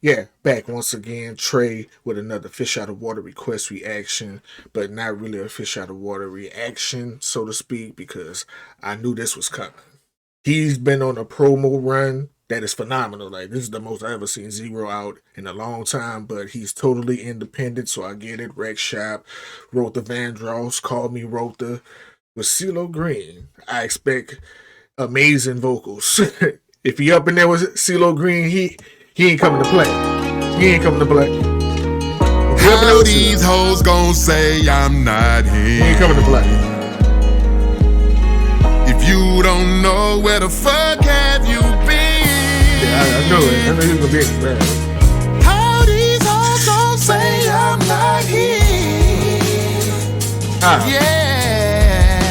Yeah, back once again, Trey with another fish out of water request reaction, but not really a fish out of water reaction, so to speak, because I knew this was coming. He's been on a promo run that is phenomenal. Like, this is the most I've ever seen Zero out in a long time, but he's totally independent, so I get it. Rex Shop, Rotha Vandross, Call Me Rotha. With Cee Lo Green, I expect amazing vocals. If he up in there with Cee Lo Green, he ain't coming to play. He ain't coming to play. How these hoes gon' say I'm not here? He ain't coming to play. If you don't know, where the fuck have you been? Yeah, I know it. I know he was gonna be in the bad. How these hoes gon' say I'm not here? Yeah,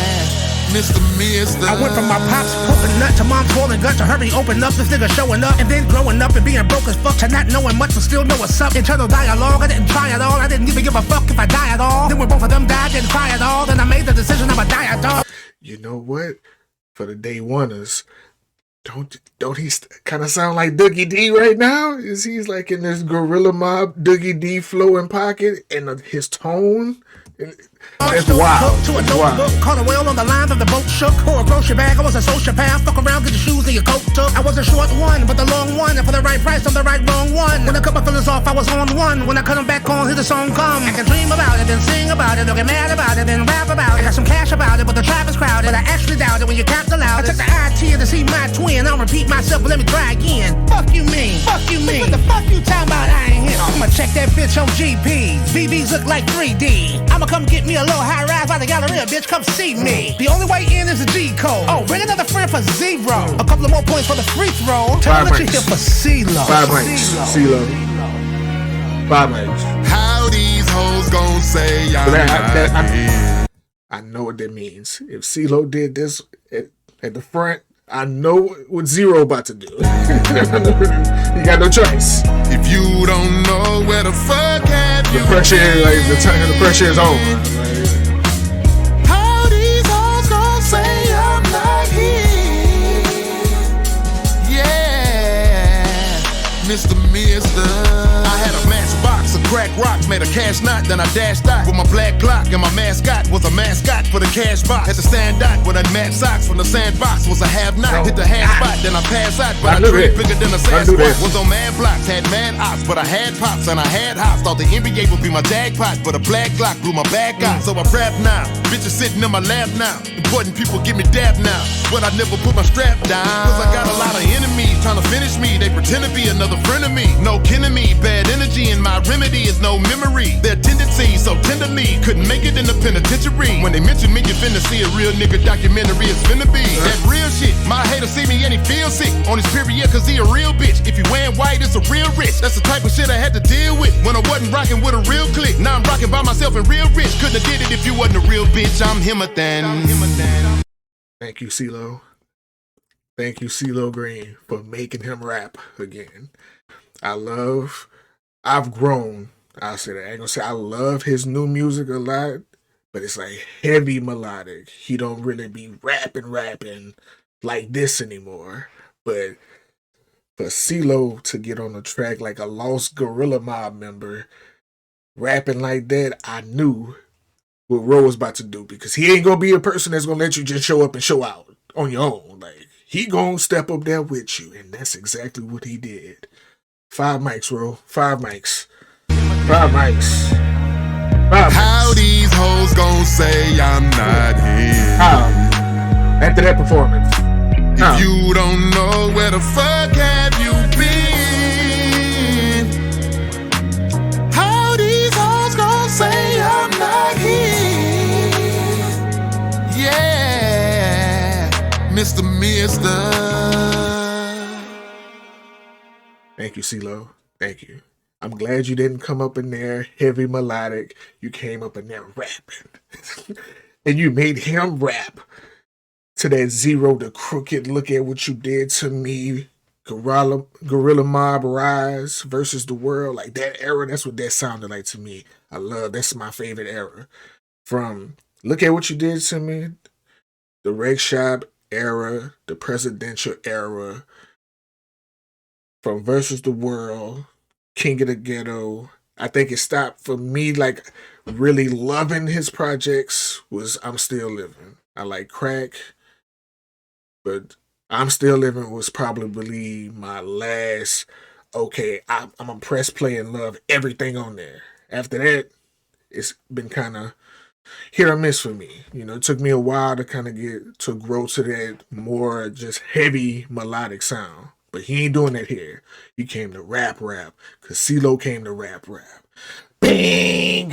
Mr. Mister. I went from my pops poking nut to mom's swollen gut to hurry open up, this nigga showing up, and then growing up and being broke as fuck to not knowing much but still know what's up. Internal dialogue, I didn't try at all. I didn't even give a fuck if I die at all. Then when both of them died, didn't cry at all. Then I made the decision I'ma die at all. You know what? For the day oneers, don't he kind of sound like Dougie D right now? Is he's like in this Gorilla Mob Dougie D flow and pocket, and his tone? It's wild. To a notebook, caught a whale on the line of the boat shook. Or a grocery bag, I was a sociopath. Fuck around, get your shoes and your coat took. I was a short one, but the long one. And for the right price, I'm the right wrong one. When I cut my feelings off, I was on one. When I cut them back on, hear the song come. I can dream about it, then sing about it, or get mad about it, then rap about it. I got some cash about it, but the trap is crowded. I actually doubt it when you count the loudest. I took the IT to see my twin. I'll repeat myself, but let me try again. Fuck you mean? Fuck you mean? What the fuck you talking about? I ain't here. I'ma check that bitch on GPs. VVs look like 3D. I'ma come get me a little high rise by the Galleria, bitch, come see me. The only way in is a G code. Oh, bring another friend for zero. A couple of more points for the free throw. Tell me what you here for Cee Lo. 5 ranks. Cee Lo. 5 ranks. How these hoes gon' say I'm not here? I know what that means. If Cee Lo did this at the front, I know what Zero about to do. You got no choice. If you don't know, where the fuck have you The pressure, like the pressure is on. How these hoes gon' say I'm not here? Yeah, Mr. Mister. I had a matchbox of crack rocks, made a cash knot, then I dashed out with my black Glock, and my mascot was a mascot for the cash box. Had to stand out with a match socks from the sandbox, was a have-not. Hit the hand spot, then I pass out, but I trip bigger than a Sasquatch. Was on mad blocks, had mad ops, but I had pops and I had hops. Thought the NBA would be my jackpot, but a black Glock blew my back out. So I rap now, bitches sitting in my lap now. Important people give me dap now, but I never put my strap down. Cause I got a lot of enemies trying to finish me. They pretend to be another friend of me. No kidding me, bad energy, and my remedy is no memory. Their tendencies so tenderly couldn't make it in the penitentiary. When they mention me, you finna see a real nigga documentary. It's finna be that real shit. My hater see me and he feel sick on his period cause he a real bitch. If you wearing white, it's a real rich. That's the type of shit I had to deal with when I wasn't rocking with a real clique. Now I'm rocking by myself and real rich. Couldn't have did it if you wasn't a real bitch. I'm him a than. Thank you, Cee Lo. Thank you, Cee Lo Green, for making him rap again. I've grown. I'll say that. I ain't gonna say I love his new music a lot, but it's like heavy melodic. He don't really be rapping like this anymore. But for Cee Lo to get on the track like a lost Gorilla Mob member, rapping like that, I knew what Ro was about to do, because he ain't gonna be a person that's gonna let you just show up and show out on your own. Like, he gonna step up there with you, and that's exactly what he did. 5 mics, Ro. 5 mics. 5 mics. 5 How mics. these hoes gon' say I'm not here? How? After that performance. How? If you don't know, where the fuck have you been? How these hoes gon' say I'm not here? Yeah, Mr. Mister. Thank you, Cee Lo. Thank you. I'm glad you didn't come up in there heavy melodic. You came up in there rapping. And you made him rap to that Zero the Crooked. Look at what you did to me. Gorilla Mob Rise versus the World. Like, that era, that's what that sounded like to me. That's my favorite era. From Look at What You Did to Me, the Reg Shop era, the presidential era, from Versus the World, King of the Ghetto. I think it stopped for me, like really loving his projects, was I'm Still Living. I like Crack, but I'm Still Living was probably my last. Okay, I'm a press play and love everything on there. After that, it's been kind of hit or miss for me. You know, it took me a while to kind of get to grow to that more just heavy melodic sound. But he ain't doing that here. He came to rap, cause Cee Lo came to rap. Banger.